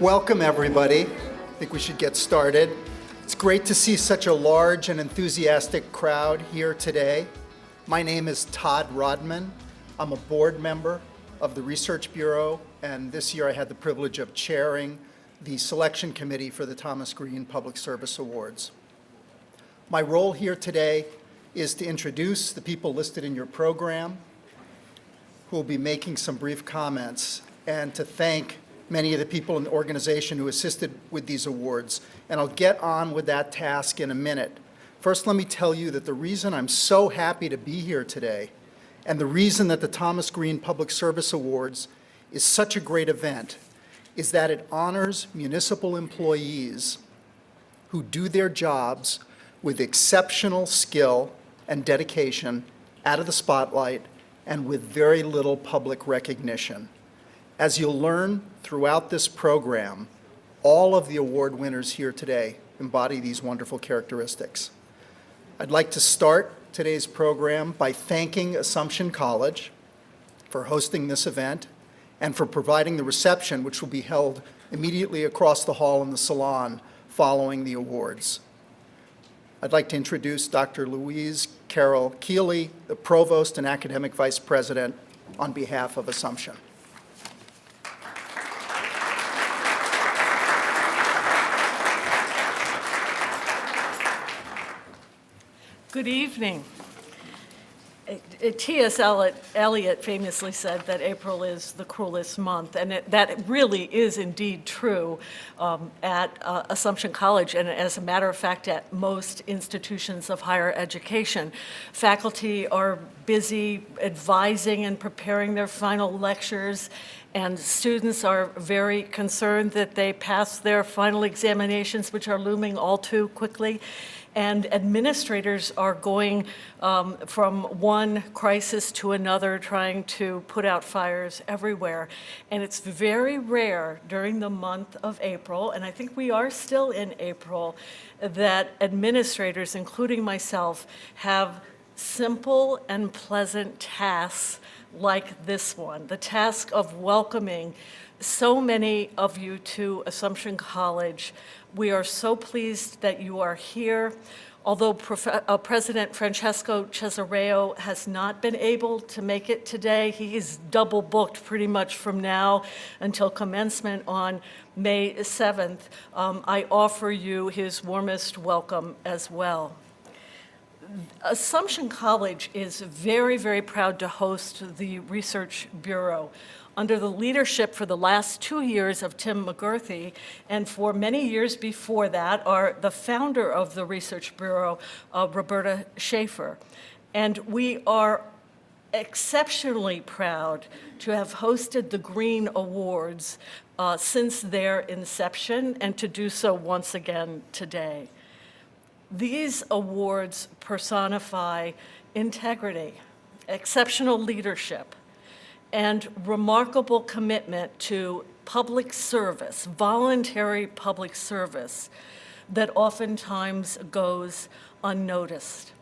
Welcome, everybody. I think we should get started. It's great to see such a large and enthusiastic crowd here today. My name is Todd Rodman. I'm a board member of the Research Bureau, and this year I had the privilege of chairing the selection committee for the Thomas Green Public Service Awards. My role here today is to introduce the people listed in your program who will be making some brief comments, and to thank many of the people in the organization who assisted with these awards. And I'll get on with that task in a minute. First, let me tell you that the reason I'm so happy to be here today, and the reason that the Thomas Green Public Service Awards is such a great event, is that it honors municipal employees who do their jobs with exceptional skill and dedication out of the spotlight and with very little public recognition. As you'll learn throughout this program, all of the award winners here today embody these wonderful characteristics. I'd like to start today's program by thanking Assumption College for hosting this event and for providing the reception, which will be held immediately across the hall in the salon following the awards. I'd like to introduce Dr. Louise Carol Keeley, the Provost and Academic Vice President, on behalf of Assumption. Good evening. T.S. Eliot famously said that April is the cruelest month, and that really is indeed true at Assumption College, and as a matter of fact, at most institutions of higher education. Faculty are busy advising and preparing their final lectures, and students are very concerned that they pass their final examinations, which are looming all too quickly. And administrators are going from one crisis to another, trying to put out fires everywhere. And it's very rare during the month of April, and I think we are still in April, that administrators, including myself, have simple and pleasant tasks like this one, the task of welcoming so many of you to Assumption College. We are so pleased that you are here. Although President Francesco Cesareo has not been able to make it today, he is double booked pretty much from now until commencement on May 7th. I offer you his warmest welcome as well. Assumption College is very, very proud to host the Research Bureau under the leadership for the last 2 years of Tim McGurthy, and for many years before that, are the founder of the Research Bureau, Roberta Schaefer. And we are exceptionally proud to have hosted the Green Awards since their inception, and to do so once again today. These awards personify integrity, exceptional leadership, and remarkable commitment to public service, voluntary public service, that oftentimes goes unnoticed.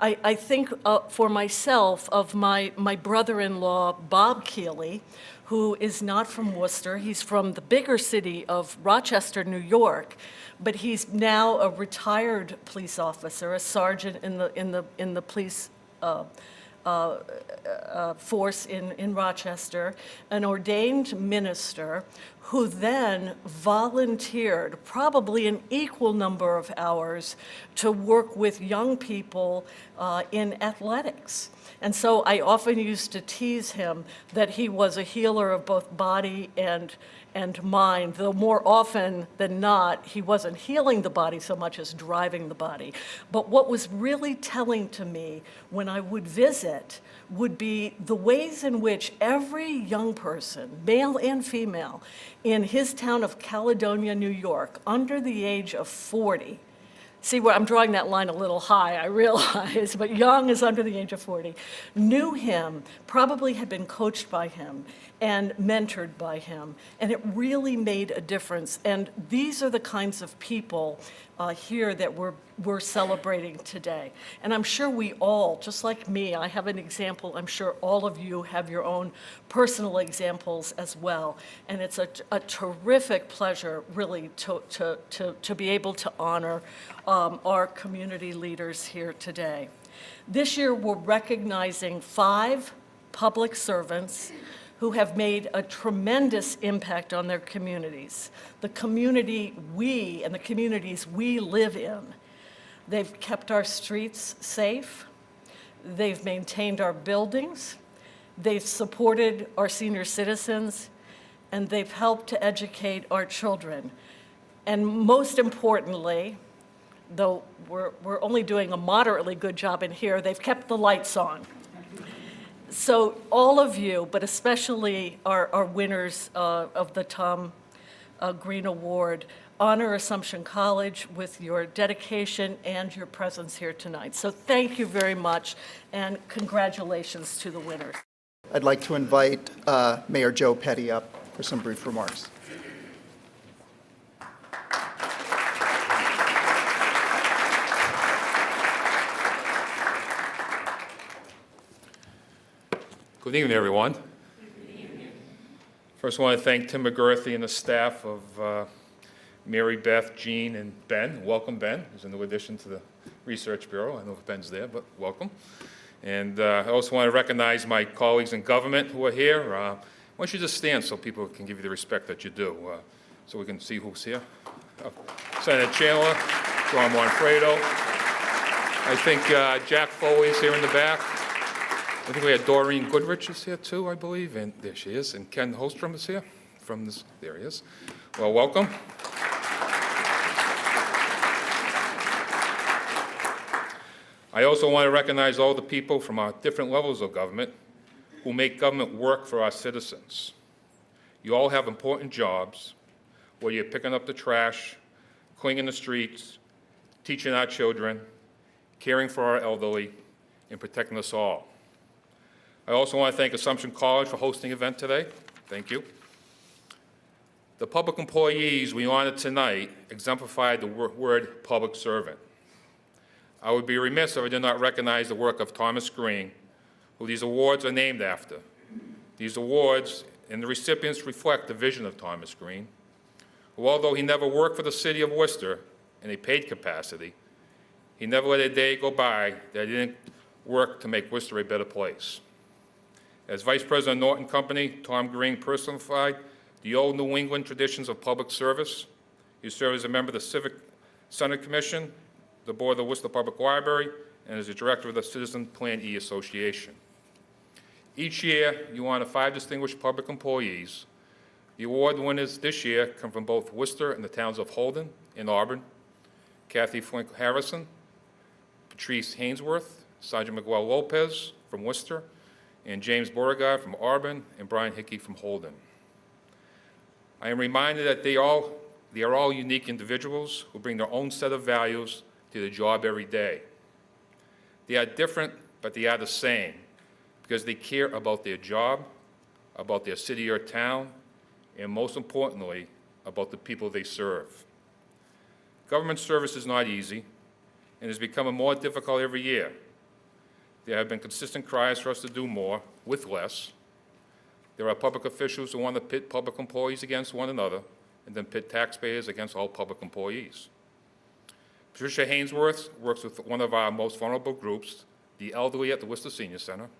I think for myself of my brother-in-law, Bob Keeley, who is not from Worcester. He's from the bigger city of Rochester, New York, but he's now a retired police officer, a sergeant in the police force in Rochester, an ordained minister who then volunteered probably an equal number of hours to work with young people in athletics. And so I often used to tease him that he was a healer of both body and mind, though more often than not, he wasn't healing the body so much as driving the body. But what was really telling to me when I would visit would be the ways in which every young person, male and female, in his town of Caledonia, New York, under the age of 40, see where I'm drawing that line a little high, I realize, but young is under the age of 40, knew him, probably had been coached by him and mentored by him, and it really made a difference. And these are the kinds of people here that we're we're celebrating today. And I'm sure we all, just like me, I have an example, I'm sure all of you have your own personal examples as well. And it's a terrific pleasure, really, to be able to honor our community leaders here today. This year, we're recognizing 5 public servants who have made a tremendous impact on their communities, the community and the communities we live in. They've kept our streets safe, they've maintained our buildings, they've supported our senior citizens, and they've helped to educate our children. And most importantly, though we're only doing a moderately good job in here, they've kept the lights on. So all of you, but especially our winners of the Tom Green Award, honor Assumption College with your dedication and your presence here tonight. So thank you very much, and congratulations to the winners. I'd like to invite Mayor Joe Petty up for some brief remarks. Good evening, everyone. First, I want to thank Tim McGurthy and the staff of Mary Beth, Jean, and Ben. Welcome, Ben. He's a new addition to the Research Bureau. I don't know if Ben's there, but welcome. And I also want to recognize my colleagues in government who are here. Why don't you just stand so people can give you the respect that you do, so we can see who's here. Senator Chandler, John Manfredo. I think Jack Foley's here in the back. I think we had Doreen Goodrich is here too, I believe, and there she is. And Ken Holstrom is here from this, there he is. Well, welcome. I also want to recognize all the people from our different levels of government who make government work for our citizens. You all have important jobs, whether you're picking up the trash, cleaning the streets, teaching our children, caring for our elderly, and protecting us all. I also want to thank Assumption College for hosting the event today. Thank you. The public employees we honored tonight exemplified the word public servant. I would be remiss if I did not recognize the work of Thomas Green, who these awards are named after. These awards and the recipients reflect the vision of Thomas Green, who, although he never worked for the city of Worcester in a paid capacity, he never let a day go by that he didn't work to make Worcester a better place. As Vice President of Norton Company, Tom Green personified the old New England traditions of public service. He served as a member of the Civic Center Commission, the board of the Worcester Public Library, and as a director of the Citizen Plan E Association. Each year, you honor 5 distinguished public employees. The award winners this year come from both Worcester and the towns of Holden and Auburn. CATHY FLINK-HARRISON, Patrice HAINSWORTH, Sergeant MIGUEL LOPEZ from Worcester, and James BEAUREGARD from Auburn, and Brian Hickey from Holden. I am reminded that they are all unique individuals who bring their own set of values to the job every day. They are different, but they are the same, because they care about their job, about their city or town, and most importantly, about the people they serve. Government service is not easy, and is becoming more difficult every year. There have been consistent cries for us to do more with less. There are public officials who want to pit public employees against one another and then pit taxpayers against all public employees. Patricia HAINSWORTH works with one of our most vulnerable groups, the elderly at the Worcester Senior Center.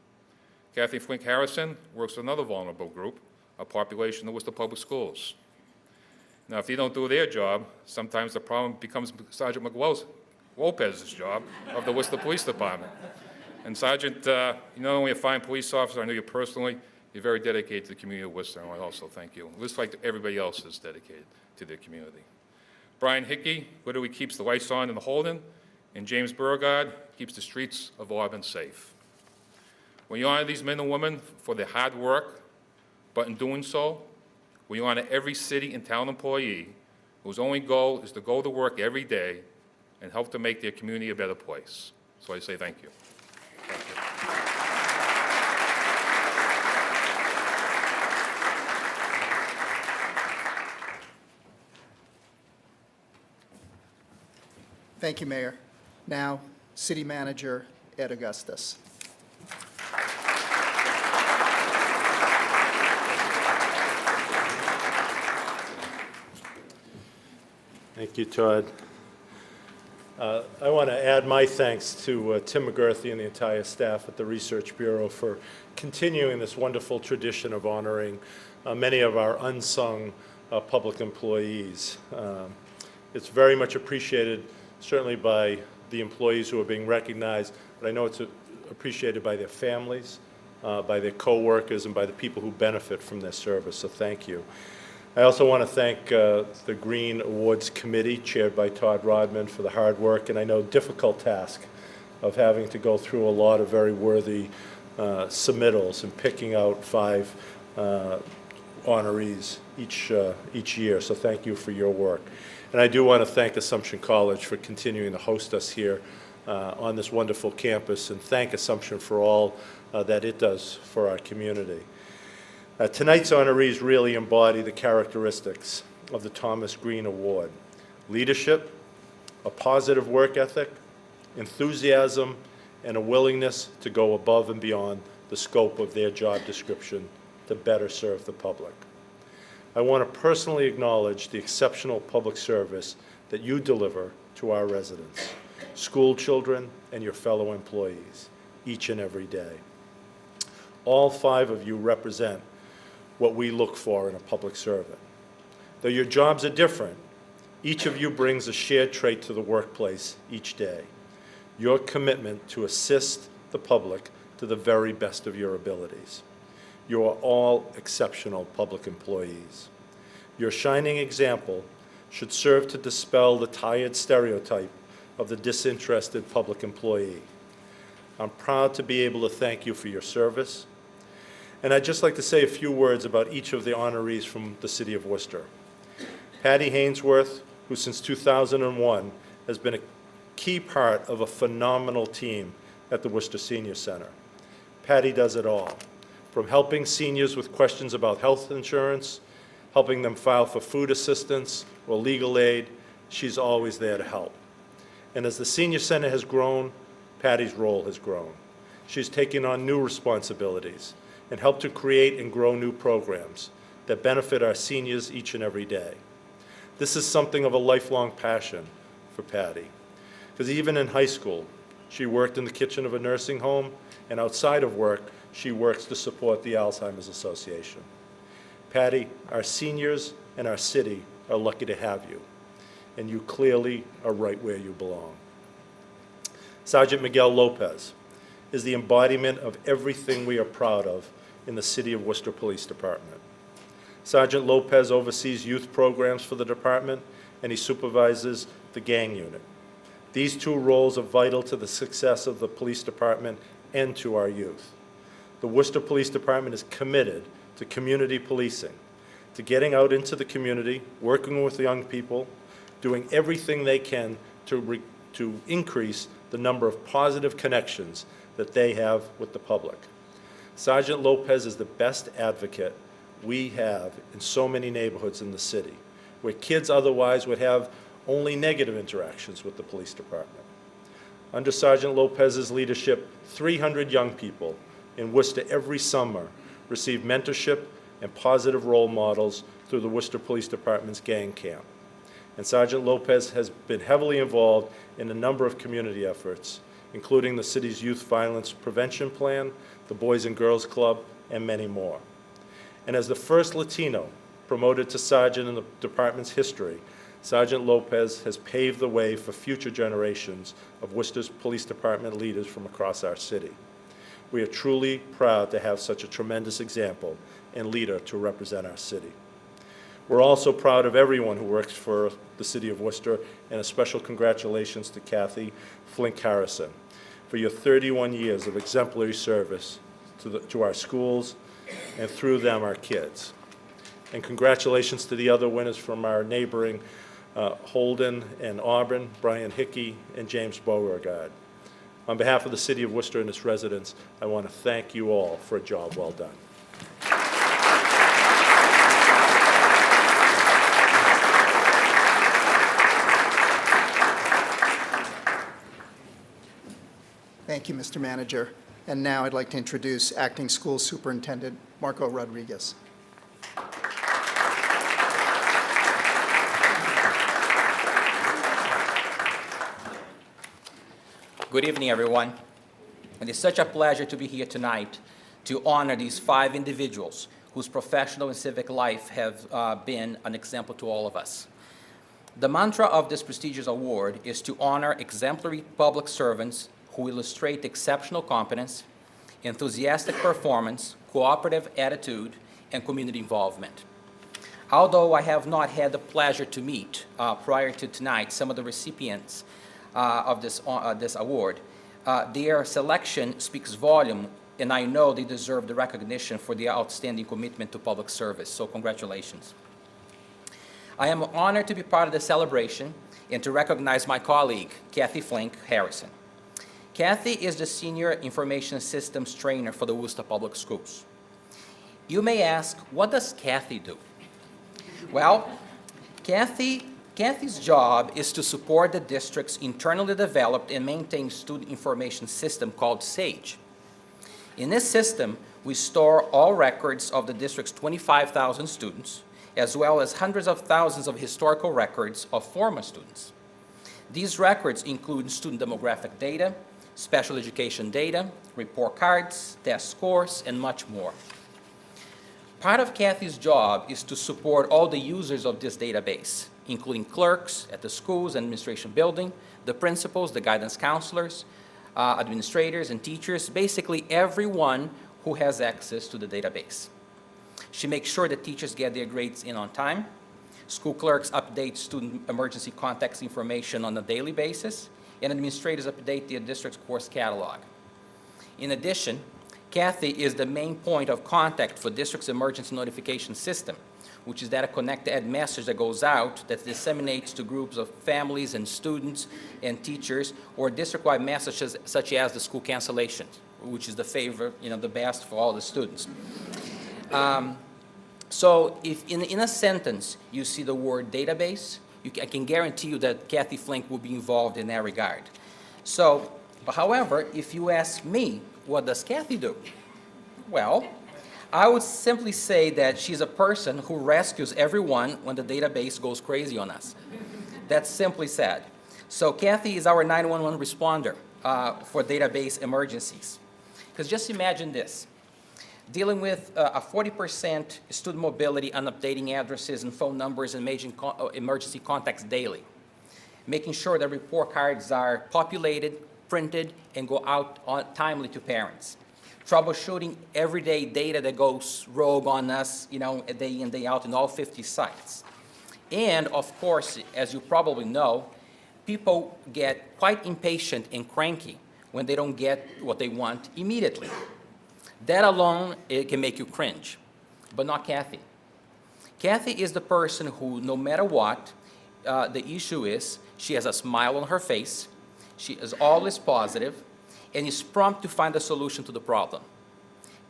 CATHY FLINK-HARRISON works with another vulnerable group, a population in the Worcester Public Schools. Now, if they don't do their job, sometimes the problem becomes Sergeant MIGUEL Lopez's job of the Worcester Police Department. And Sergeant, you're not only a fine police officer, I know you personally, you're very dedicated to the community of Worcester, and I also thank you. Just like everybody else is dedicated to their community. Brian Hickey literally keeps the lights on in the Holden, and James BEAUREGARD keeps the streets of Auburn safe. We honor these men and women for their hard work, but in doing so, we honor every city and town employee whose only goal is to go to work every day and help to make their community a better place. So I say thank you. Thank you. Thank you, Mayor. Now, City Manager Ed Augustus. Thank you, Todd. I want to add my thanks to Tim McGurthy and the entire staff at the Research Bureau for continuing this wonderful tradition of honoring many of our unsung public employees. It's very much appreciated, certainly by the employees who are being recognized, but I know it's appreciated by their families, by their co-workers, and by the people who benefit from their service, so thank you. I also want to thank the Green Awards Committee, chaired by Todd Rodman, for the hard work and I know difficult task of having to go through a lot of very worthy submittals and picking out 5 honorees each year, so thank you for your work. And I do want to thank Assumption College for continuing to host us here on this wonderful campus, and thank Assumption for all that it does for our community. Tonight's honorees really embody the characteristics of the Thomas Green Award: leadership, a positive work ethic, enthusiasm, and a willingness to go above and beyond the scope of their job description to better serve the public. I want to personally acknowledge the exceptional public service that you deliver to our residents, school children, and your fellow employees each and every day. All 5 of you represent what we look for in a public servant. Though your jobs are different, each of you brings a shared trait to the workplace each day: your commitment to assist the public to the very best of your abilities. You are all exceptional public employees. Your shining example should serve to dispel the tired stereotype of the disinterested public employee. I'm proud to be able to thank you for your service. And I'd just like to say a few words about each of the honorees from the City of Worcester. Patty HAINSWORTH, who since 2001 has been a key part of a phenomenal team at the Worcester Senior Center. Patty does it all, from helping seniors with questions about health insurance, helping them file for food assistance or legal aid. She's always there to help. And as the Senior Center has grown, Patty's role has grown. She's taken on new responsibilities and help to create and grow new programs that benefit our seniors each and every day. This is something of a lifelong passion for Patty, because even in high school, she worked in the kitchen of a nursing home, and outside of work, she works to support the Alzheimer's Association. Patty, our seniors and our city are lucky to have you, and you clearly are right where you belong. Sergeant Miguel Lopez is the embodiment of everything we are proud of in the City of Worcester Police Department. Sergeant Lopez oversees youth programs for the department, and he supervises the gang unit. These 2 roles are vital to the success of the police department and to our youth. The Worcester Police Department is committed to community policing, to getting out into the community, working with young people, doing everything they can to increase the number of positive connections that they have with the public. Sergeant Lopez is the best advocate we have in so many neighborhoods in the city, where kids otherwise would have only negative interactions with the police department. Under Sergeant Lopez's leadership, 300 young people in Worcester every summer receive mentorship and positive role models through the Worcester Police Department's gang camp. And Sergeant Lopez has been heavily involved in a number of community efforts, including the city's youth violence prevention plan, the Boys and Girls Club, and many more. And as the first Latino promoted to sergeant in the department's history, Sergeant Lopez has paved the way for future generations of Worcester's police department leaders from across our city. We are truly proud to have such a tremendous example and leader to represent our city. We're also proud of everyone who works for the City of Worcester, and a special congratulations to CATHY FLINK-HARRISON for your 31 years of exemplary service to our schools, and through them, our kids. And congratulations to the other winners from our neighboring Holden and Auburn, Brian Hickey and James Beauregard. On behalf of the City of Worcester and its residents, I want to thank you all for a job well done. Thank you, Mr. Manager. And now I'd like to introduce Acting School Superintendent Marco Rodriguez. Good evening, everyone. It is such a pleasure to be here tonight to honor these 5 individuals whose professional and civic life have been an example to all of us. The mantra of this prestigious award is to honor exemplary public servants who illustrate exceptional competence, enthusiastic performance, cooperative attitude, and community involvement. Although I have not had the pleasure to meet prior to tonight some of the recipients of this award, their selection speaks volume, and I know they deserve the recognition for their outstanding commitment to public service, so congratulations. I am honored to be part of the celebration and to recognize my colleague, Kathy FLINK-HARRISON. Kathy is the Senior Information Systems Trainer for the Worcester Public Schools. You may ask, what does Kathy do? Well, Kathy's job is to support the district's internally developed and maintained student information system called SAGE. In this system, we store all records of the district's 25,000 students, as well as hundreds of thousands of historical records of former students. These records include student demographic data, special education data, report cards, test scores, and much more. Part of Kathy's job is to support all the users of this database, including clerks at the schools and administration building, the principals, the guidance counselors, administrators and teachers, basically everyone who has access to the database. She makes sure that teachers get their grades in on time. School clerks update student emergency contacts information on a daily basis, and administrators update their district's course catalog. In addition, Kathy is the main point of contact for district's emergency notification system, which is that a connect-to-ed message that goes out that disseminates to groups of families and students and teachers, or district-wide messages such as the school cancellation, which is the favorite, the best for all the students. So if in a sentence you see the word database, I can guarantee you that Kathy Flink will be involved in that regard. So, however, if you ask me, what does Kathy do? Well, I would simply say that she's a person who rescues everyone when the database goes crazy on us. That's simply said. So Kathy is our 911 responder for database emergencies. Because just imagine this. Dealing with a 40% student mobility on updating addresses and phone numbers and emergency contacts daily. Making sure that report cards are populated, printed, and go out timely to parents. Troubleshooting everyday data that goes rogue on us, day in, day out in all 50 sites. And of course, as you probably know, people get quite impatient and cranky when they don't get what they want immediately. That alone, it can make you cringe, but not Kathy. Kathy is the person who, no matter what the issue is, she has a smile on her face, she is always positive, and is prompt to find a solution to the problem.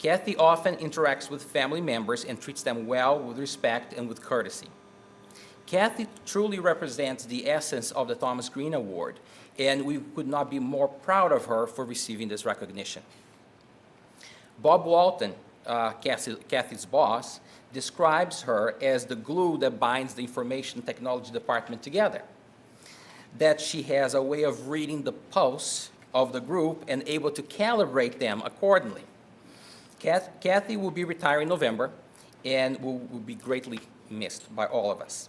Kathy often interacts with family members and treats them well, with respect and with courtesy. Kathy truly represents the essence of the Thomas Green Award, and we could not be more proud of her for receiving this recognition. Bob Walton, Kathy's boss, describes her as the glue that binds the information technology department together. That she has a way of reading the pulse of the group and able to calibrate them accordingly. Kathy will be retiring in November and will be greatly missed by all of us.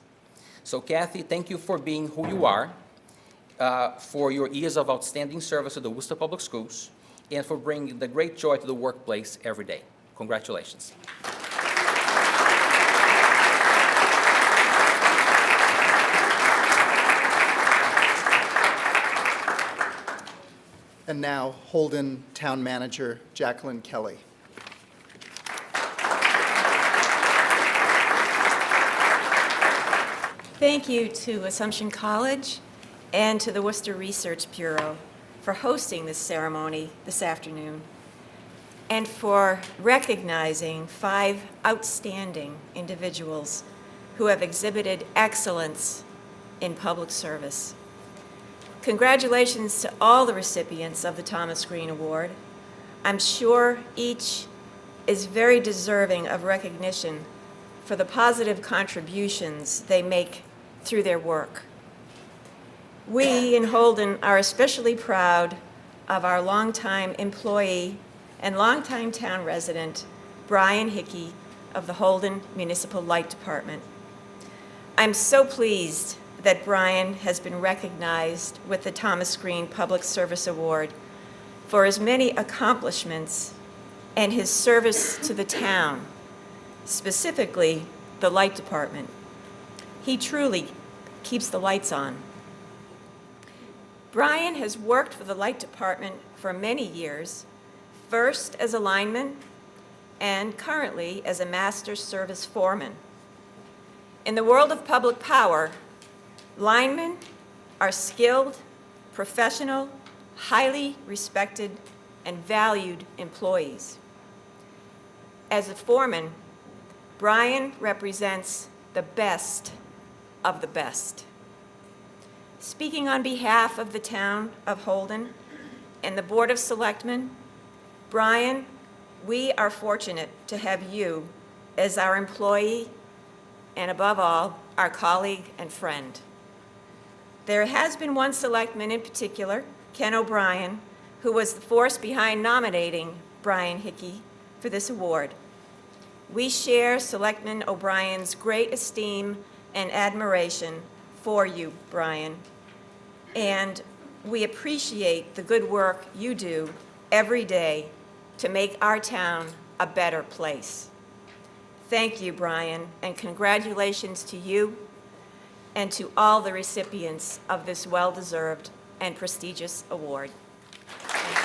So Kathy, thank you for being who you are, for your years of outstanding service to the Worcester Public Schools, and for bringing the great joy to the workplace every day. Congratulations. And now, Holden Town Manager Jacqueline Kelly. Thank you to Assumption College and to the Worcester Research Bureau for hosting this ceremony this afternoon, and for recognizing 5 outstanding individuals who have exhibited excellence in public service. Congratulations to all the recipients of the Thomas Green Award. I'm sure each is very deserving of recognition for the positive contributions they make through their work. We in Holden are especially proud of our longtime employee and longtime town resident, Brian Hickey of the Holden Municipal Light Department. I'm so pleased that Brian has been recognized with the Thomas Green Public Service Award for his many accomplishments and his service to the town, specifically the light department. He truly keeps the lights on. Brian has worked for the light department for many years, first as a lineman and currently as a master service foreman. In the world of public power, linemen are skilled, professional, highly respected, and valued employees. As a foreman, Brian represents the best of the best. Speaking on behalf of the town of Holden and the Board of Selectmen, Brian, we are fortunate to have you as our employee and, above all, our colleague and friend. There has been one selectman in particular, Ken O'Brien, who was the force behind nominating Brian Hickey for this award. We share Selectman O'Brien's great esteem and admiration for you, Brian, and we appreciate the good work you do every day to make our town a better place. Thank you, Brian, and congratulations to you and to all the recipients of this well-deserved and prestigious award. Thank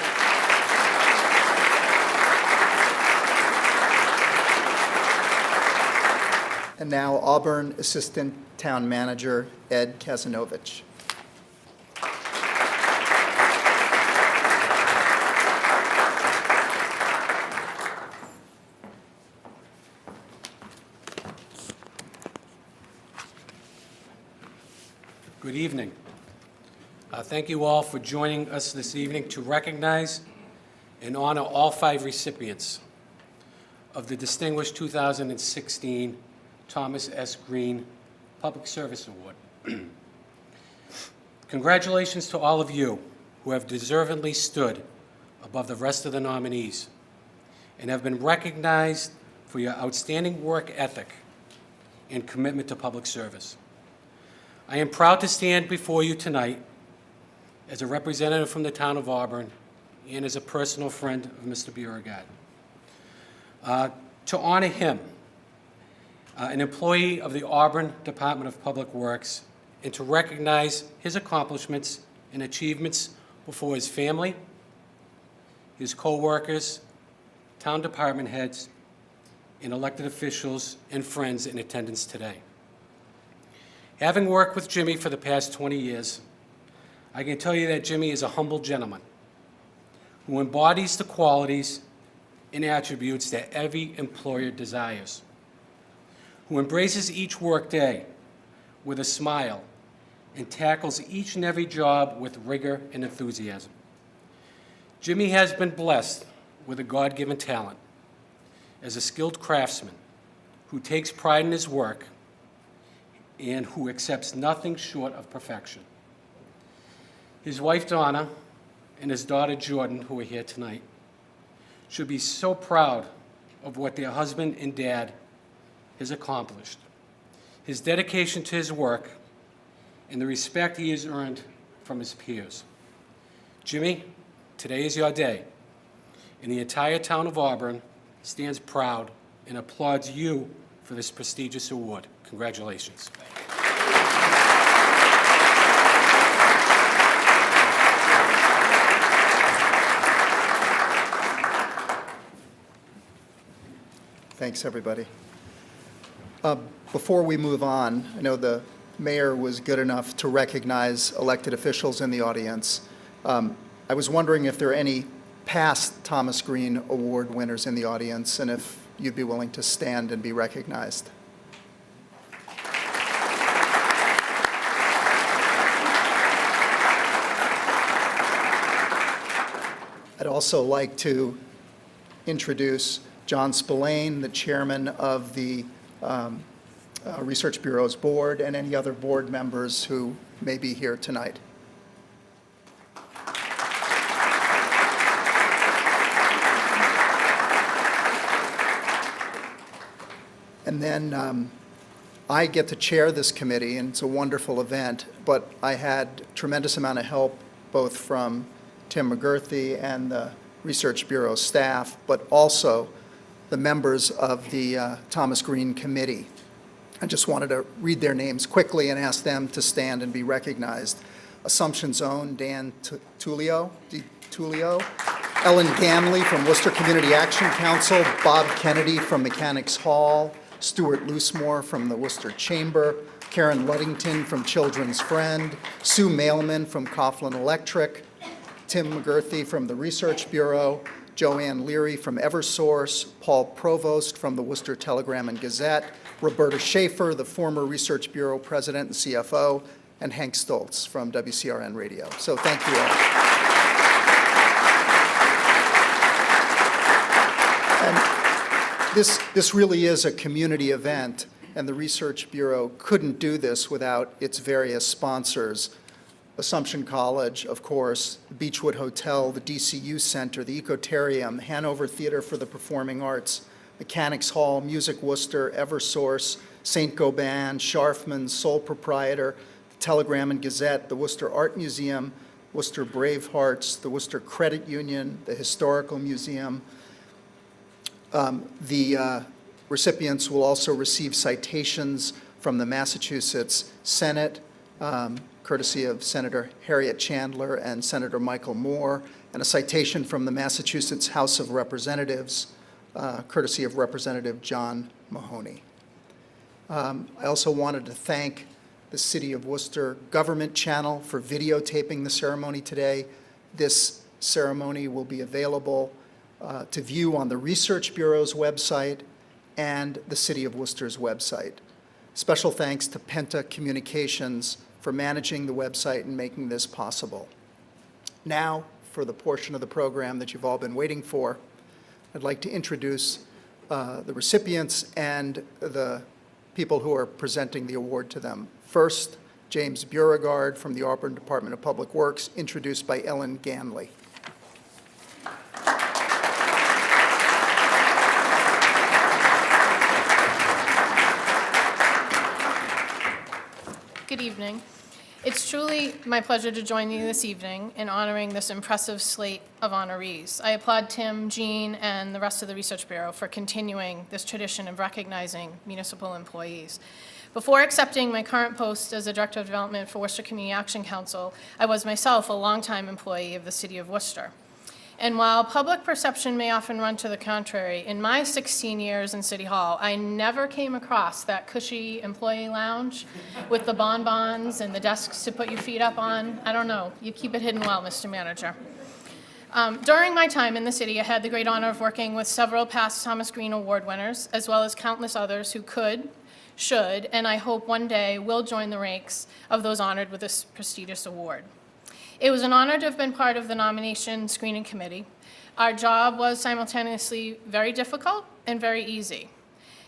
you. And now Auburn Assistant Town Manager Ed KAZANOVICZ. Good evening. Thank you all for joining us this evening to recognize and honor all 5 recipients of the distinguished 2016 Thomas S. Green Public Service Award. Congratulations to all of you who have deservedly stood above the rest of the nominees and have been recognized for your outstanding work ethic and commitment to public service. I am proud to stand before you tonight as a representative from the town of Auburn and as a personal friend of Mr. Beauregard. To honor him, an employee of the Auburn Department of Public Works, and to recognize his accomplishments and achievements before his family, his co-workers, town department heads, and elected officials and friends in attendance today. Having worked with Jimmy for the past 20 years, I can tell you that Jimmy is a humble gentleman who embodies the qualities and attributes that every employer desires, who embraces each workday with a smile and tackles each and every job with rigor and enthusiasm. Jimmy has been blessed with a God-given talent as a skilled craftsman who takes pride in his work and who accepts nothing short of perfection. His wife, Donna, and his daughter, Jordan, who are here tonight, should be so proud of what their husband and dad has accomplished, his dedication to his work, and the respect he has earned from his peers. Jimmy, today is your day, and the entire town of Auburn stands proud and applauds you for this prestigious award. Congratulations. Thanks, everybody. Before we move on, I know the mayor was good enough to recognize elected officials in the audience. I was wondering if there are any past Thomas Green Award winners in the audience, and if you'd be willing to stand and be recognized. also like to introduce John Spillane, the chairman of the Research Bureau's board, and any other board members who may be here tonight. And then I get to chair this committee, and it's a wonderful event, but I had a tremendous amount of help both from Tim McGurthy and the Research Bureau staff, but also the members of the Thomas Green Committee. I just wanted to read their names quickly and ask them to stand and be recognized. Assumption's own Dan DITULLIO, Ellen Ganley from Worcester Community Action Council, Bob Kennedy from Mechanics Hall, Stuart Loosemore from the Worcester Chamber, Karen Luddington from Children's Friend, Sue Mailman from Coughlin Electric, Tim McGurthy from the Research Bureau, Joanne Leary from Eversource, Paul Provost from the Worcester Telegram and Gazette, Roberta Schaefer, the former Research Bureau president and CFO, and Hank Stoltz from WCRN Radio. So thank you all. And this really is a community event, and the Research Bureau couldn't do this without its various sponsors. Assumption College, of course, the Beechwood Hotel, the DCU Center, the Ecotarium, Hanover Theater for the Performing Arts, Mechanics Hall, Music Worcester, Eversource, Saint-Gobain, Scharfman's, Sole Proprietor, the Telegram and Gazette, the Worcester Art Museum, Worcester Bravehearts, the Worcester Credit Union, the Historical Museum. The recipients will also receive citations from the Massachusetts Senate, courtesy of Senator Harriet Chandler and Senator Michael Moore, and a citation from the Massachusetts House of Representatives, courtesy of Representative John Mahoney. I also wanted to thank the City of Worcester Government Channel for videotaping the ceremony today. This ceremony will be available to view on the Research Bureau's website and the City of Worcester's website. Special thanks to Penta Communications for managing the website and making this possible. Now, for the portion of the program that you've all been waiting for, I'd like to introduce the recipients and the people who are presenting the award to them. First, James Beauregard from the Auburn Department of Public Works, introduced by Ellen Ganley. Good evening. It's truly my pleasure to join you this evening in honoring this impressive slate of honorees. I applaud Tim, Jean, and the rest of the Research Bureau for continuing this tradition of recognizing municipal employees. Before accepting my current post as the Director of Development for Worcester Community Action Council, I was myself a longtime employee of the City of Worcester. And while public perception may often run to the contrary, in my 16 years in City Hall, I never came across that cushy employee lounge with the bonbons and the desks to put your feet up on. I don't know. You keep it hidden well, Mr. Manager. During my time in the city, I had the great honor of working with several past Thomas Green Award winners, as well as countless others who could, should, and I hope one day will join the ranks of those honored with this prestigious award. It was an honor to have been part of the nomination screening committee. Our job was simultaneously very difficult and very easy.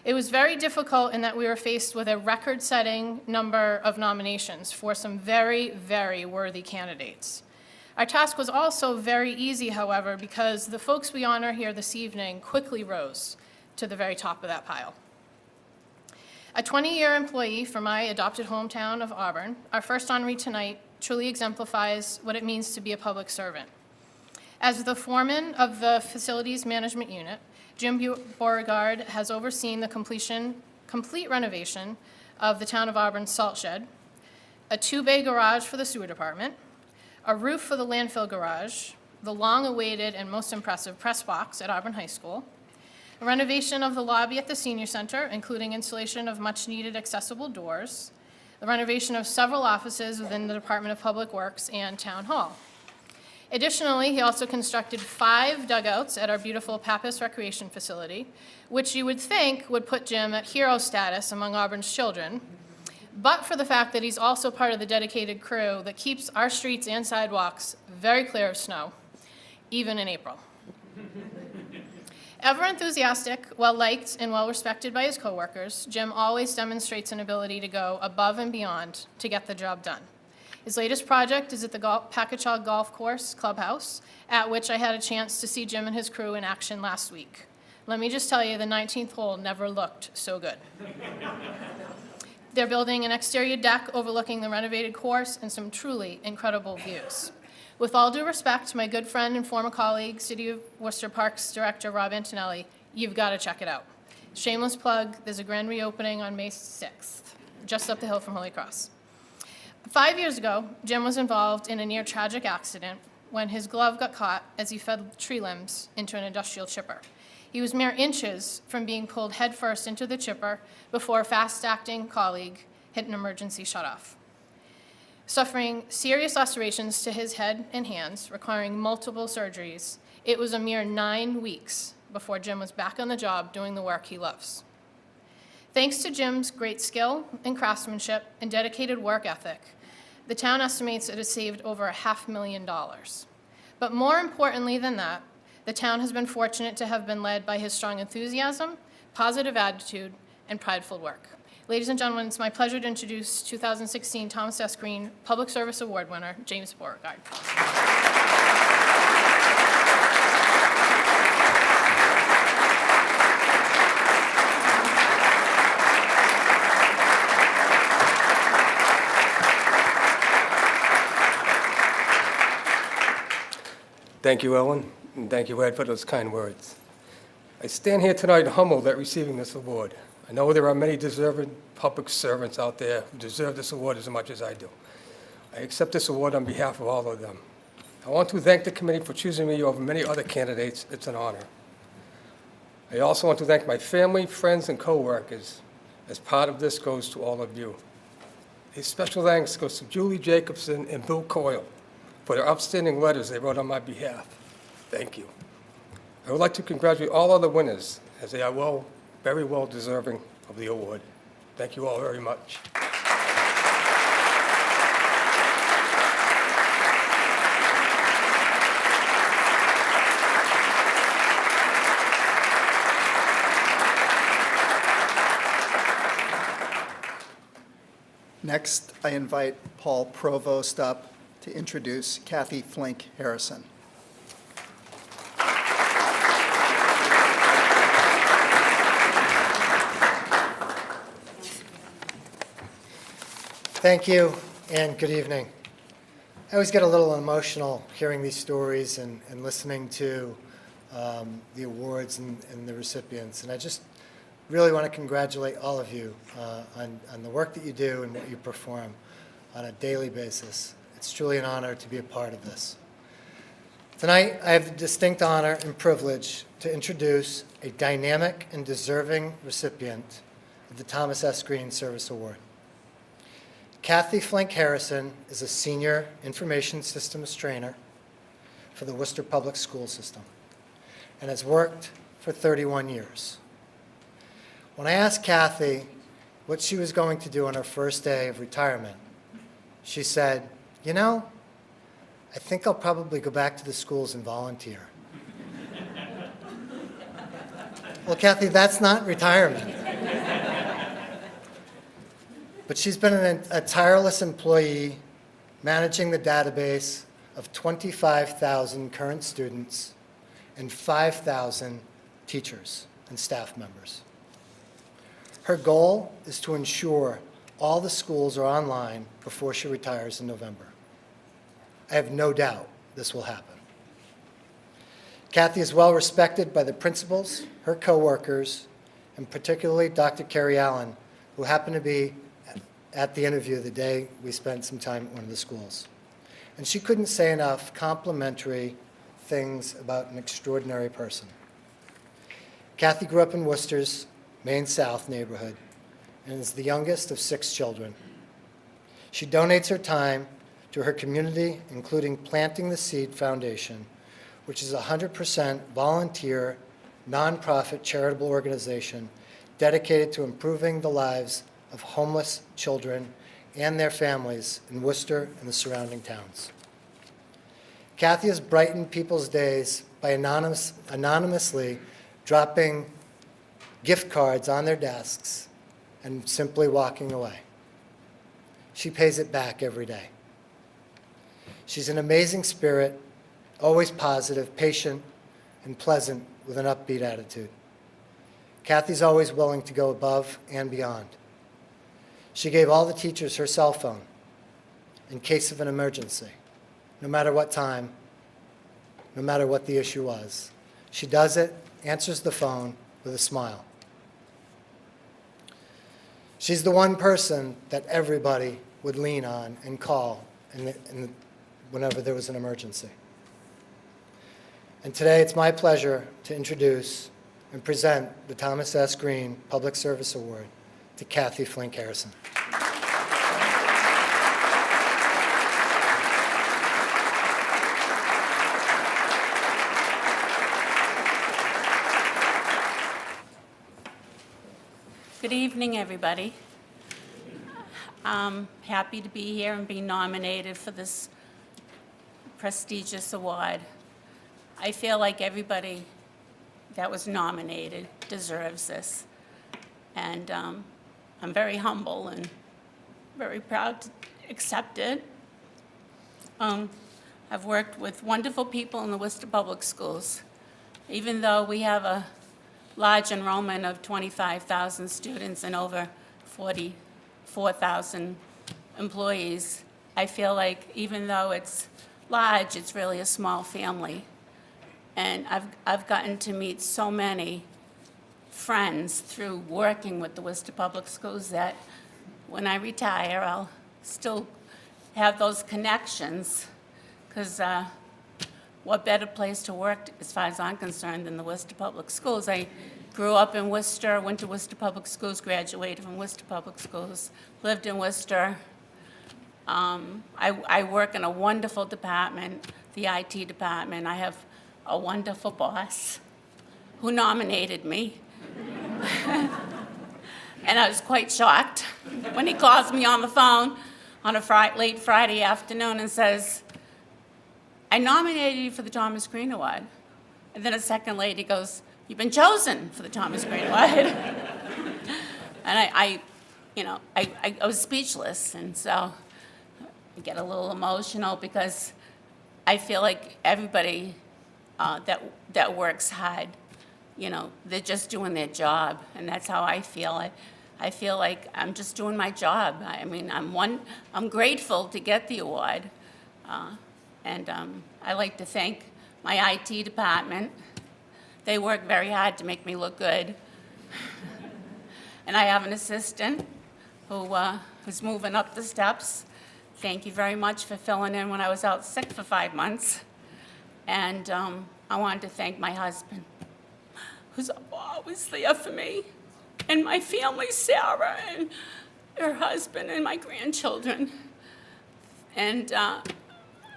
It was very difficult in that we were faced with a record-setting number of nominations for some very, very worthy candidates. Our task was also very easy, however, because the folks we honor here this evening quickly rose to the very top of that pile. A 20-year employee from my adopted hometown of Auburn, our first honoree tonight truly exemplifies what it means to be a public servant. As the foreman of the Facilities Management Unit, Jim Beauregard has overseen the complete renovation of the town of Auburn's salt shed, a 2-bay garage for the sewer department, a roof for the landfill garage, the long-awaited and most impressive press box at Auburn High School, a renovation of the lobby at the senior center, including installation of much-needed accessible doors, the renovation of several offices within the Department of Public Works and Town Hall. Additionally, he also constructed 5 dugouts at our beautiful Pappas Recreation Facility, which you would think would put Jim at hero status among Auburn's children, but for the fact that he's also part of the dedicated crew that keeps our streets and sidewalks very clear of snow. even in April. Ever enthusiastic, well-liked, and well-respected by his coworkers, Jim always demonstrates an ability to go above and beyond to get the job done. His latest project is at the Packagug Golf Course Clubhouse, at which I had a chance to see Jim and his crew in action last week. Let me just tell you, the 19th hole never looked so good. They're building an exterior deck overlooking the renovated course and some truly incredible views. With all due respect to my good friend and former colleague, City of Worcester Parks Director Rob Antonelli, you've got to check it out. Shameless plug, there's a grand reopening on May 6th, just up the hill from Holy Cross. 5 years ago, Jim was involved in a near-tragic accident when his glove got caught as he fed tree limbs into an industrial chipper. He was mere inches from being pulled headfirst into the chipper before a fast-acting colleague hit an emergency shutoff. Suffering serious lacerations to his head and hands, requiring multiple surgeries, it was a mere 9 weeks before Jim was back on the job doing the work he loves. Thanks to Jim's great skill and craftsmanship and dedicated work ethic, the town estimates it has saved over $500,000. But more importantly than that, the town has been fortunate to have been led by his strong enthusiasm, positive attitude, and prideful work. Ladies and gentlemen, it's my pleasure to introduce 2016 Thomas S. Green Public Service Award winner, James Beauregard. Thank you, Ellen, and thank you, Ed, for those kind words. I stand here tonight humbled at receiving this award. I know there are many deserving public servants out there who deserve this award as much as I do. I accept this award on behalf of all of them. I want to thank the committee for choosing me over many other candidates. It's an honor. I also want to thank my family, friends, and coworkers, as part of this goes to all of you. A special thanks goes to Julie Jacobson and Bill Coyle for their outstanding letters they wrote on my behalf. Thank you. I would like to congratulate all other winners, as they are very well deserving of the award. Thank you all very much. Next, I invite Paul Provost up to introduce Kathy FLINK-HARRISON. Thank you, and good evening. I always get a little emotional hearing these stories and listening to the awards and the recipients, and I just really want to congratulate all of you on the work that you do and what you perform on a daily basis. It's truly an honor to be a part of this. Tonight, I have the distinct honor and privilege to introduce a dynamic and deserving recipient of the Thomas S. Green Service Award. Kathy FLINK-HARRISON is a senior information systems trainer for the Worcester Public School System and has worked for 31 years. When I asked Kathy what she was going to do on her first day of retirement, she said, "You know, I think I'll probably go back to the schools and volunteer." Well, Kathy, that's not retirement. But she's been a tireless employee managing the database of 25,000 current students and 5,000 teachers and staff members. Her goal is to ensure all the schools are online before she retires in November. I have no doubt this will happen. Kathy is well respected by the principals, her coworkers, and particularly Dr. Carrie Allen, who happened to be at the interview the day we spent some time at one of the schools. And she couldn't say enough complimentary things about an extraordinary person. Kathy grew up in Worcester's Main South neighborhood and is the youngest of 6 children. She donates her time to her community, including Planting the Seed Foundation, which is a 100% volunteer, nonprofit charitable organization dedicated to improving the lives of homeless children and their families in Worcester and the surrounding towns. Kathy has brightened people's days by anonymously dropping gift cards on their desks and simply walking away. She pays it back every day. She's an amazing spirit, always positive, patient, and pleasant with an upbeat attitude. Kathy's always willing to go above and beyond. She gave all the teachers her cell phone in case of an emergency, no matter what time, no matter what the issue was. She does it, answers the phone with a smile. She's the one person that everybody would lean on and call whenever there was an emergency. And today it's my pleasure to introduce and present the Thomas S. Green Public Service Award to Kathy FLINK-HARRISON. Good evening, everybody. I'm happy to be here and be nominated for this prestigious award. I feel like everybody that was nominated deserves this. And I'm very humble and very proud to accept it. I've worked with wonderful people in the Worcester Public Schools. Even though we have a large enrollment of 25,000 students and over 44,000 employees, I feel like even though it's large, it's really a small family. And I've gotten to meet so many friends through working with the Worcester Public Schools that when I retire, I'll still have those connections, because what better place to work, as far as I'm concerned, than the Worcester Public Schools. I grew up in Worcester, went to Worcester Public Schools, graduated from Worcester Public Schools, lived in Worcester. I work in a wonderful department, the IT department. I have a wonderful boss who nominated me. And I was quite shocked when he calls me on the phone on a late Friday afternoon and says, "I nominated you for the Thomas Green Award." And then a second later he goes, "You've been chosen for the Thomas Green Award." And I was speechless, and so I get a little emotional because I feel like everybody that works hard, they're just doing their job, and that's how I feel. I feel like I'm just doing my job. I mean, I'm grateful to get the award, and I like to thank my IT department. They work very hard to make me look good, and I have an assistant who's moving up the steps. Thank you very much for filling in when I was out sick for 5 months. And I wanted to thank my husband, who's always there for me, and my family, Sarah, and her husband, and my grandchildren. And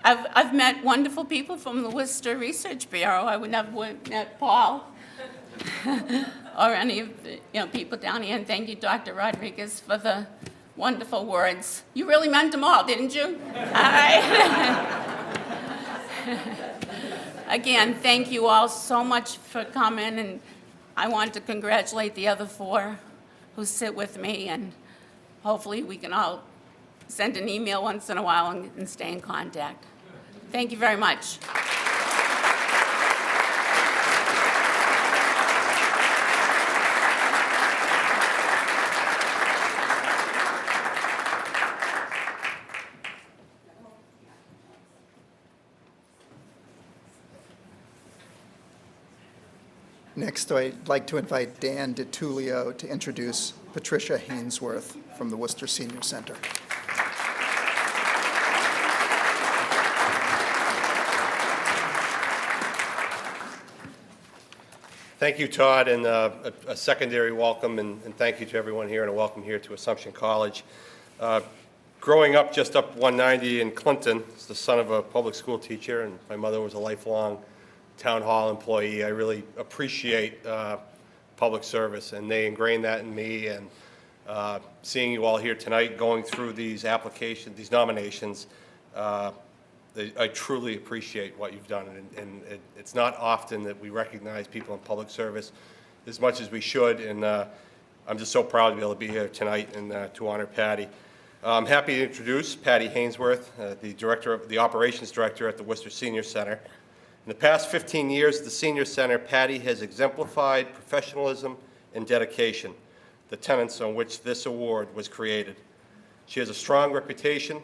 I've met wonderful people from the Worcester Research Bureau. I would never have met Paul or any of the people down here. And thank you, Dr. Rodriguez, for the wonderful words. You really meant them all, didn't you? All right. Again, thank you all so much for coming, and I want to congratulate the other 4 who sit with me, and hopefully we can all send an email once in a while and stay in contact. Thank you very much. Next, I'd like to invite Dan DiTullio to introduce Patricia HAINSWORTH from the Worcester Senior Center. Thank you, Todd, and a secondary welcome, and thank you to everyone here, and a welcome here to Assumption College. Growing up just up 190 in Clinton, as the son of a public school teacher, and my mother was a lifelong town hall employee, I really appreciate public service, and they ingrained that in me. And seeing you all here tonight, going through these applications, these nominations, I truly appreciate what you've done, and it's not often that we recognize people in public service as much as we should, and I'm just so proud to be able to be here tonight and to honor Patty. I'm happy to introduce Patty Hainsworth, the Operations Director at the Worcester Senior Center. In the past 15 years at the Senior Center, Patty has exemplified professionalism and dedication, the tenets on which this award was created. She has a strong reputation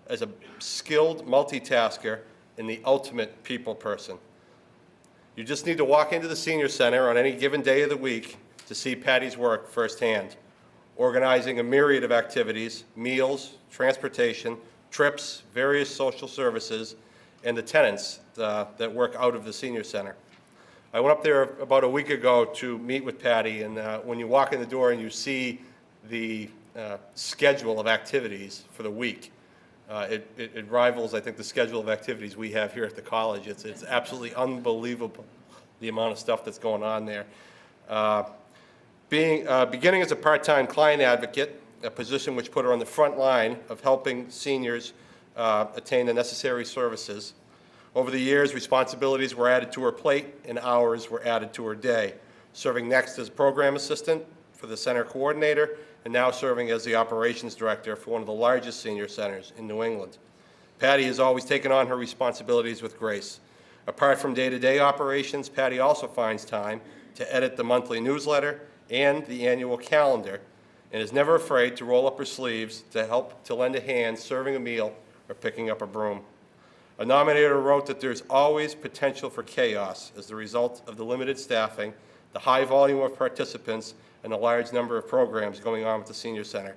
as a skilled multitasker and the ultimate people person. You just need to walk into the Senior Center on any given day of the week to see Patty's work firsthand, organizing a myriad of activities, meals, transportation, trips, various social services, and the tenants that work out of the Senior Center. I went up there about a week ago to meet with Patty, and when you walk in the door and you see the schedule of activities for the week, it rivals, I think, the schedule of activities we have here at the college. It's absolutely unbelievable, the amount of stuff that's going on there. Beginning as a part-time client advocate, a position which put her on the front line of helping seniors attain the necessary services. Over the years, responsibilities were added to her plate and hours were added to her day, serving next as program assistant for the center coordinator, and now serving as the operations director for one of the largest senior centers in New England. Patty has always taken on her responsibilities with grace. Apart from day-to-day operations, Patty also finds time to edit the monthly newsletter and the annual calendar, and is never afraid to roll up her sleeves to help to lend a hand serving a meal or picking up a broom. A nominator wrote that there's always potential for chaos as the result of the limited staffing, the high volume of participants, and the large number of programs going on with the Senior Center.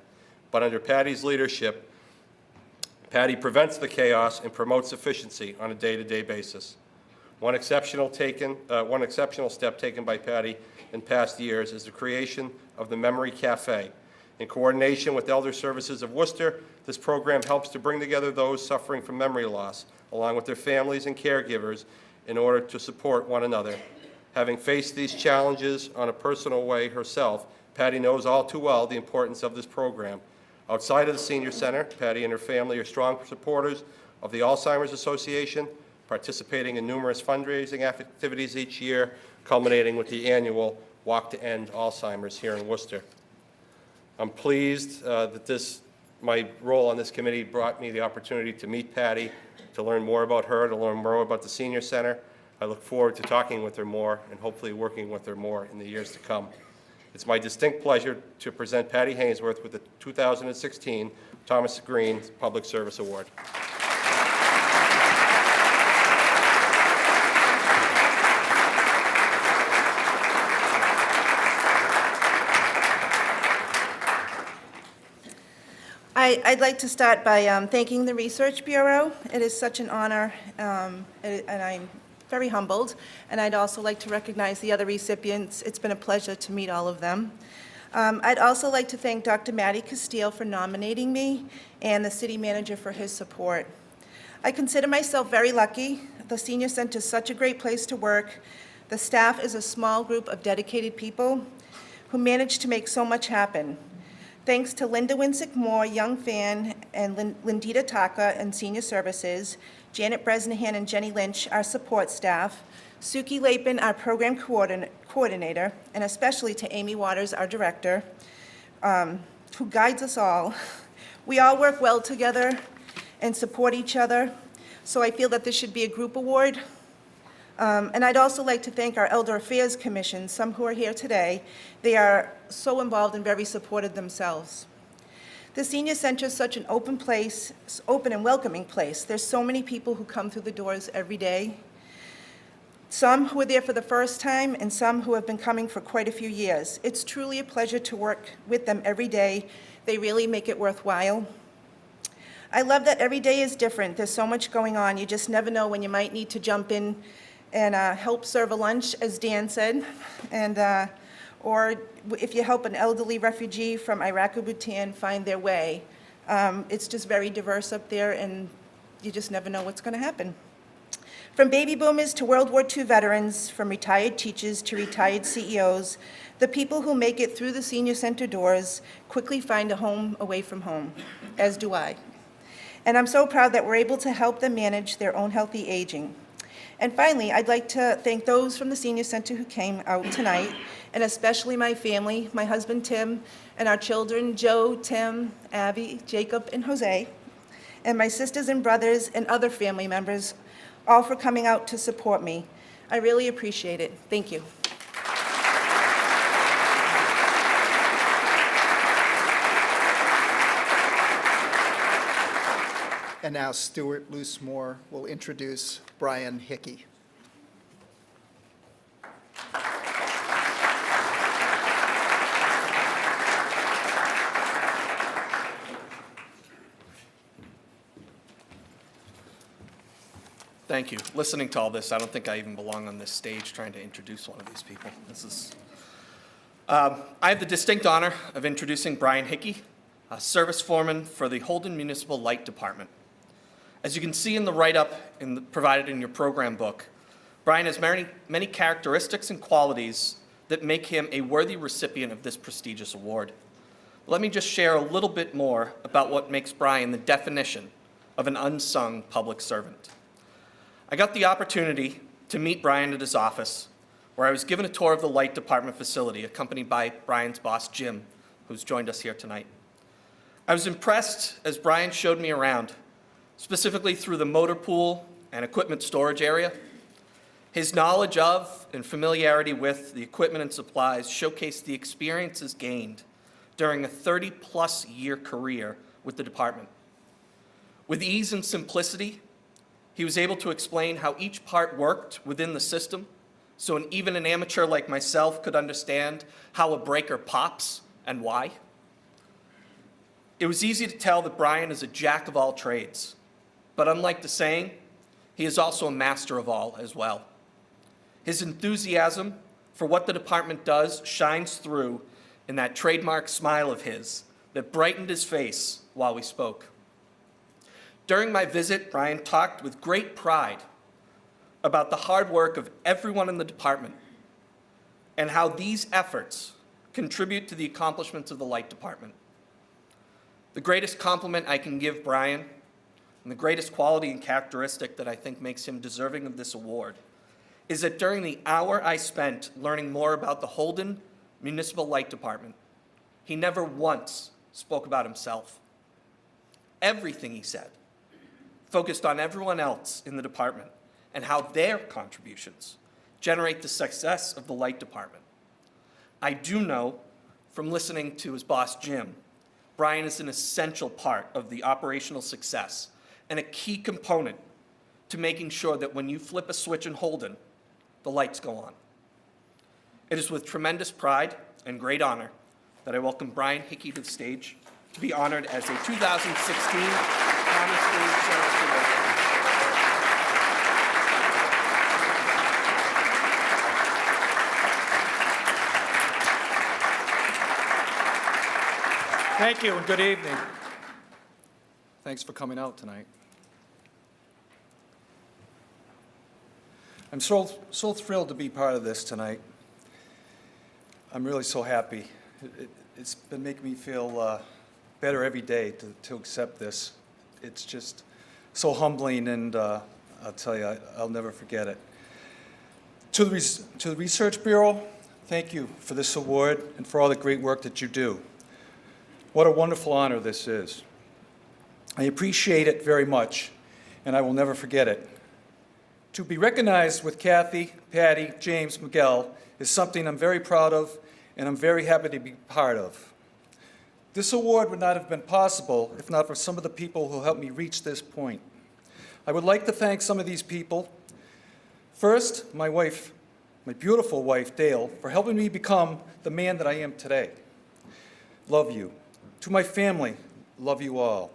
But under Patty's leadership, Patty prevents the chaos and promotes efficiency on a day-to-day basis. One exceptional step taken by Patty in past years is the creation of the Memory Cafe. In coordination with Elder Services of Worcester, this program helps to bring together those suffering from memory loss, along with their families and caregivers, in order to support one another. Having faced these challenges on a personal way herself, Patty knows all too well the importance of this program. Outside of the Senior Center, Patty and her family are strong supporters of the Alzheimer's Association, participating in numerous fundraising activities each year, culminating with the annual Walk to End Alzheimer's here in Worcester. I'm pleased that my role on this committee brought me the opportunity to meet Patty, to learn more about her, to learn more about the Senior Center. I look forward to talking with her more and hopefully working with her more in the years to come. It's my distinct pleasure to present Patty Hainsworth with the 2016 Thomas Green Public Service Award. I'd like to start by thanking the Research Bureau. It is such an honor, and I'm very humbled. And I'd also like to recognize the other recipients. It's been a pleasure to meet all of them. I'd also like to thank Dr. Matty Castile for nominating me and the city manager for his support. I consider myself very lucky. The Senior Center is such a great place to work. The staff is a small group of dedicated people who manage to make so much happen. Thanks to Linda Winsick-Moore, Young Fan, and Lindita Taka and Senior Services, Janet Bresnahan and Jenny Lynch, our support staff, Suki Lapin, our program coordinator, and especially to Amy Waters, our director, who guides us all. We all work well together and support each other, so I feel that this should be a group award. And I'd also like to thank our Elder Affairs Commission, some who are here today. They are so involved and very supportive themselves. The Senior Center is such an open place, open and welcoming place. There's so many people who come through the doors every day. Some who are there for the first time and some who have been coming for quite a few years. It's truly a pleasure to work with them every day. They really make it worthwhile. I love that every day is different. There's so much going on. You just never know when you might need to jump in and help serve a lunch, as Dan said, and or if you help an elderly refugee from Iraq or Bhutan find their way. It's just very diverse up there, and you just never know what's going to happen. From baby boomers to World War II veterans, from retired teachers to retired CEOs, the people who make it through the Senior Center doors quickly find a home away from home, as do I. And I'm so proud that we're able to help them manage their own healthy aging. And finally, I'd like to thank those from the Senior Center who came out tonight, and especially my family, my husband Tim, and our children Joe, Tim, Abby, Jacob, and Jose, and my sisters and brothers and other family members, all for coming out to support me. I really appreciate it. Thank you. And now Stuart Loosemore will introduce Brian Hickey. Thank you. Listening to all this, I don't think I even belong on this stage trying to introduce one of these people. I have the distinct honor of introducing Brian Hickey, a service foreman for the Holden Municipal Light Department. As you can see in the write-up provided in your program book, Brian has many characteristics and qualities that make him a worthy recipient of this prestigious award. Let me just share a little bit more about what makes Brian the definition of an unsung public servant. I got the opportunity to meet Brian at his office, where I was given a tour of the light department facility, accompanied by Brian's boss, Jim, who's joined us here tonight. I was impressed as Brian showed me around, specifically through the motor pool and equipment storage area. His knowledge of and familiarity with the equipment and supplies showcased the experiences gained during a 30-plus year career with the department. With ease and simplicity, he was able to explain how each part worked within the system, so even an amateur like myself could understand how a breaker pops and why. It was easy to tell that Brian is a jack of all trades, but unlike the saying, he is also a master of all as well. His enthusiasm for what the department does shines through in that trademark smile of his that brightened his face while we spoke. During my visit, Brian talked with great pride about the hard work of everyone in the department and how these efforts contribute to the accomplishments of the light department. The greatest compliment I can give Brian, and the greatest quality and characteristic that I think makes him deserving of this award, is that during the hour I spent learning more about the Holden Municipal Light Department, he never once spoke about himself. Everything he said focused on everyone else in the department and how their contributions generate the success of the light department. I do know from listening to his boss, Jim, Brian is an essential part of the operational success and a key component to making sure that when you flip a switch in Holden, the lights go on. It is with tremendous pride and great honor that I welcome Brian Hickey to the stage to be honored as a 2016 County Stage Service Award. Thank you and good evening. Thanks for coming out tonight. I'm so thrilled to be part of this tonight. I'm really so happy. It's been making me feel better every day to accept this. It's just so humbling, and I'll tell you, I'll never forget it. To the Research Bureau, thank you for this award and for all the great work that you do. What a wonderful honor this is. I appreciate it very much, and I will never forget it. To be recognized with Kathy, Patty, James, Miguel is something I'm very proud of, and I'm very happy to be part of. This award would not have been possible if not for some of the people who helped me reach this point. I would like to thank some of these people. First, my wife, my beautiful wife, Dale, for helping me become the man that I am today. Love you. To my family, love you all.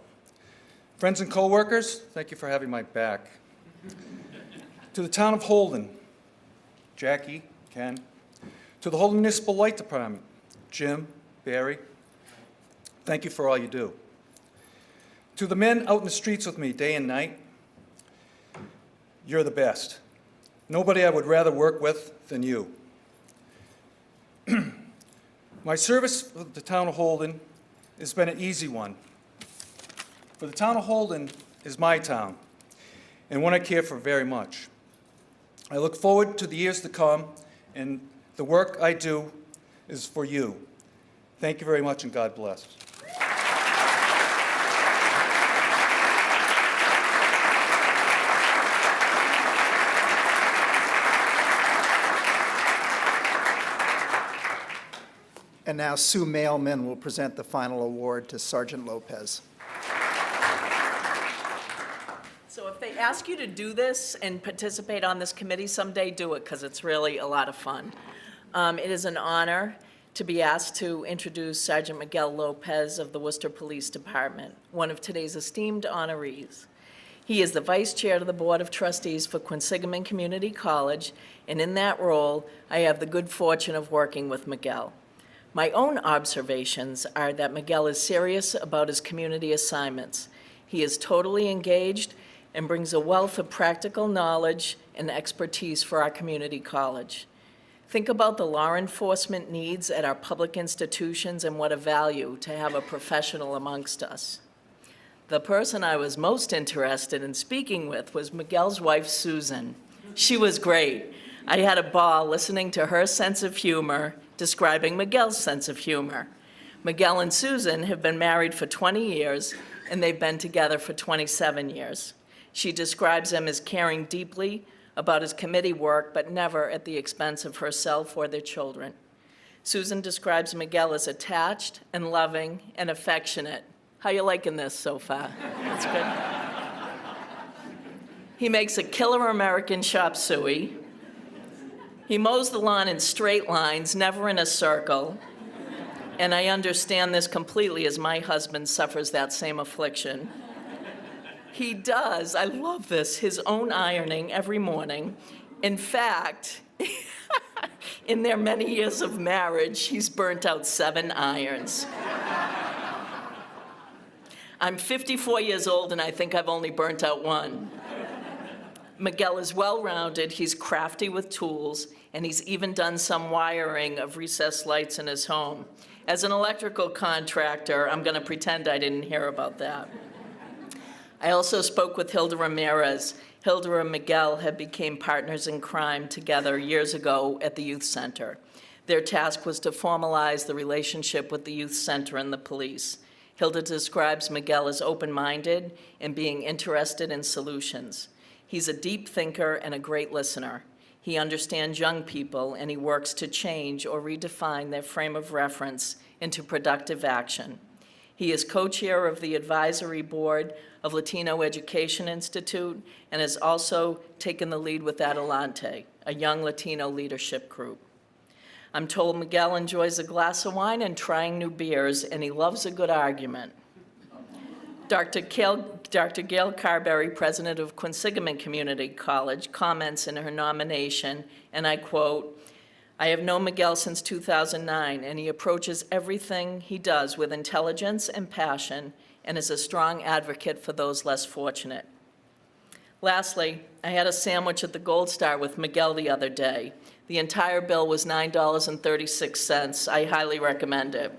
Friends and coworkers, thank you for having my back. To the town of Holden, Jackie, Ken. To the Holden Municipal Light Department, Jim, Barry, thank you for all you do. To the men out in the streets with me day and night, you're the best. Nobody I would rather work with than you. My service with the town of Holden has been an easy one. For the town of Holden is my town, and one I care for very much. I look forward to the years to come, and the work I do is for you. Thank you very much, and God bless. And now Sue Mailman will present the final award to Sergeant Lopez. So if they ask you to do this and participate on this committee someday, do it, because it's really a lot of fun. It is an honor to be asked to introduce Sergeant Miguel Lopez of the Worcester Police Department, one of today's esteemed honorees. He is the Vice Chair of the Board of Trustees for Quinsigamond Community College, and in that role, I have the good fortune of working with Miguel. My own observations are that Miguel is serious about his community assignments. He is totally engaged and brings a wealth of practical knowledge and expertise for our community college. Think about the law enforcement needs at our public institutions and what a value to have a professional amongst us. The person I was most interested in speaking with was Miguel's wife, Susan. She was great. I had a ball listening to her sense of humor, describing Miguel's sense of humor. Miguel and Susan have been married for 20 years, and they've been together for 27 years. She describes him as caring deeply about his committee work, but never at the expense of herself or their children. Susan describes Miguel as attached and loving and affectionate. How you liking this so far? That's good. He makes a killer American chop suey. He mows the lawn in straight lines, never in a circle. And I understand this completely as my husband suffers that same affliction. He does, I love this, his own ironing every morning. In fact, in their many years of marriage, he's burnt out 7 irons. I'm 54 years old, and I think I've only burnt out 1. Miguel is well-rounded, he's crafty with tools, and he's even done some wiring of recessed lights in his home. As an electrical contractor, I'm going to pretend I didn't hear about that. I also spoke with Hilda Ramirez. Hilda and Miguel had become partners in crime together years ago at the youth center. Their task was to formalize the relationship with the youth center and the police. Hilda describes Miguel as open-minded and being interested in solutions. He's a deep thinker and a great listener. He understands young people, and he works to change or redefine their frame of reference into productive action. He is co-chair of the advisory board of Latino Education Institute and has also taken the lead with Adelante, a young Latino leadership group. I'm told Miguel enjoys a glass of wine and trying new beers, and he loves a good argument. Dr. Gail Carberry, president of Quinsigamond Community College, comments in her nomination, and I quote, "I have known Miguel since 2009, and he approaches everything he does with intelligence and passion and is a strong advocate for those less fortunate." Lastly, I had a sandwich at the Gold Star with Miguel the other day. The entire bill was $9.36. I highly recommend it.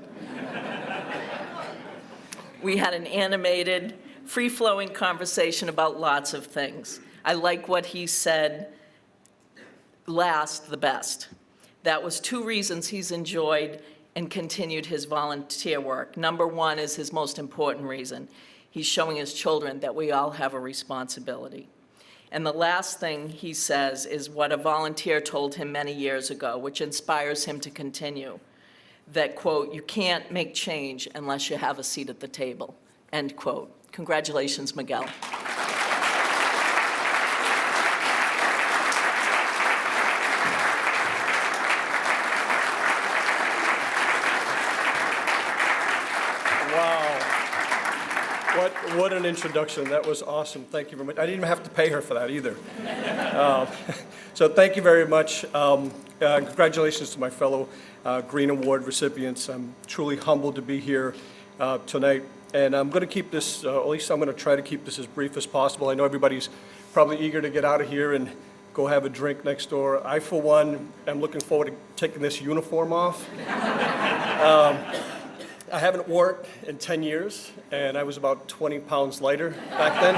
We had an animated, free-flowing conversation about lots of things. I like what he said last the best. That was 2 reasons he's enjoyed and continued his volunteer work. Number 1 is his most important reason. He's showing his children that we all have a responsibility. And the last thing he says is what a volunteer told him many years ago, which inspires him to continue. That, quote, "You can't make change unless you have a seat at the table," end quote. Congratulations, Miguel. What an introduction. That was awesome. Thank you very much. I didn't even have to pay her for that either. So thank you very much. Congratulations to my fellow Green Award recipients. I'm truly humbled to be here tonight. And I'm going to keep this, at least I'm going to try to keep this as brief as possible. I know everybody's probably eager to get out of here and go have a drink next door. I, for one, am looking forward to taking this uniform off. I haven't worn it in 10 years, and I was about 20 pounds lighter back then.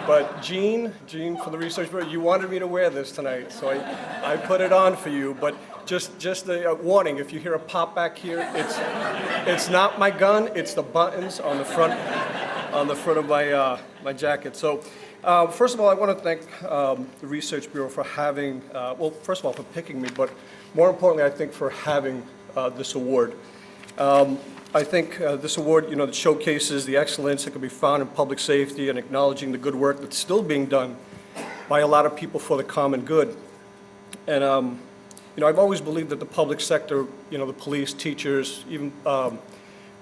But Jean from the Research Bureau, you wanted me to wear this tonight, so I put it on for you. But just a warning, if you hear a pop back here, it's not my gun, it's the buttons on the front of my jacket. So first of all, I want to thank the Research Bureau for having, well, first of all, for picking me, but more importantly, I think for having this award. I think this award, that showcases the excellence that can be found in public safety and acknowledging the good work that's still being done by a lot of people for the common good. And, I've always believed that the public sector, the police, teachers, even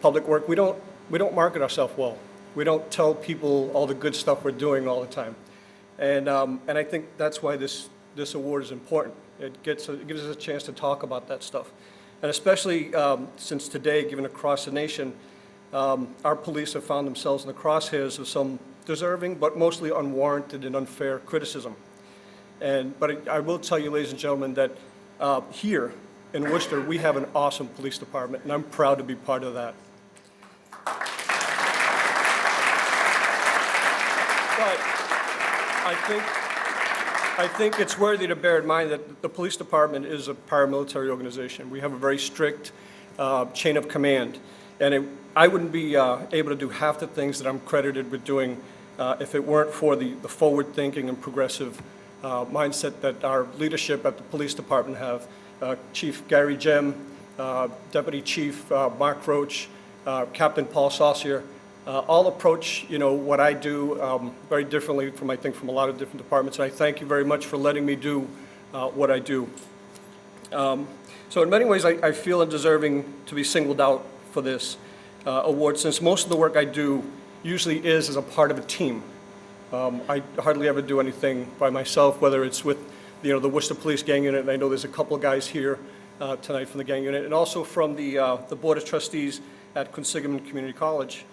public work, we don't market ourselves well. We don't tell people all the good stuff we're doing all the time. And I think that's why this award is important. It gives us a chance to talk about that stuff. And especially since today, given across the nation, our police have found themselves in the crosshairs of some deserving but mostly unwarranted and unfair criticism. But I will tell you, ladies and gentlemen, that here in Worcester, we have an awesome police department, and I'm proud to be part of that. But I think it's worthy to bear in mind that the police department is a paramilitary organization. We have a very strict chain of command, and I wouldn't be able to do half the things that I'm credited with doing if it weren't for the forward-thinking and progressive mindset that our leadership at the police department have. Chief Gary Jem, Deputy Chief Mark Roach, Captain Paul Saucier, all approach, what I do very differently from a lot of different departments. And I thank you very much for letting me do what I do. So in many ways, I feel I'm deserving to be singled out for this award, since most of the work I do usually is as a part of a team. I hardly ever do anything by myself, whether it's with the Worcester Police Gang Unit, and I know there's a couple of guys here tonight from the gang unit, and also from the Board of Trustees at Quinsigamond Community College.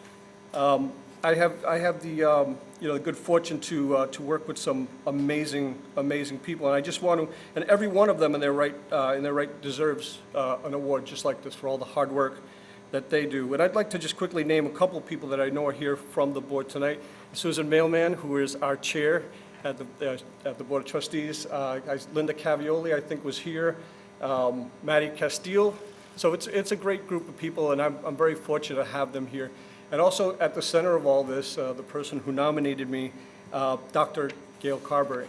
I have the the good fortune to work with some amazing people, and I just want to, and every one of them in their right deserves an award just like this for all the hard work that they do. And I'd like to just quickly name a couple of people that I know are here from the board tonight. Susan MAILMAN, who is our chair at the Board of Trustees. Linda Cavioli, I think, was here. Maddie Castile. So it's a great group of people, and I'm very fortunate to have them here. And also at the center of all this, the person who nominated me, Dr. Gail Carberry.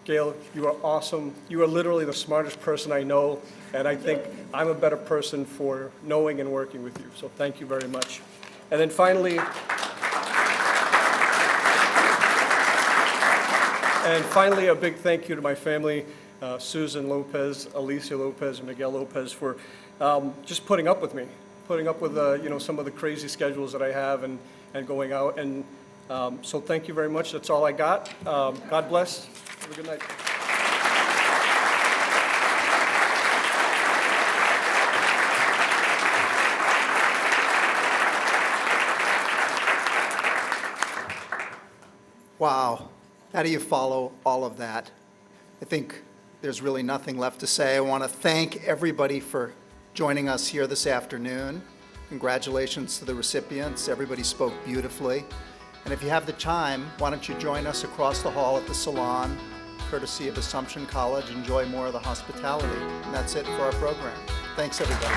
Gail, you are awesome. You are literally the smartest person I know, and I think I'm a better person for knowing and working with you. So thank you very much. And then finally, a big thank you to my family, Susan Lopez, Alicia Lopez, and Miguel Lopez, for just putting up with me, putting up with some of the crazy schedules that I have and going out. And so thank you very much. That's all I got. God bless. Have a good night. Wow. How do you follow all of that? I think there's really nothing left to say. I want to thank everybody for joining us here this afternoon. Congratulations to the recipients. Everybody spoke beautifully. And if you have the time, why don't you join us across the hall at the salon, courtesy of Assumption College. Enjoy more of the hospitality. And that's it for our program. Thanks, everybody.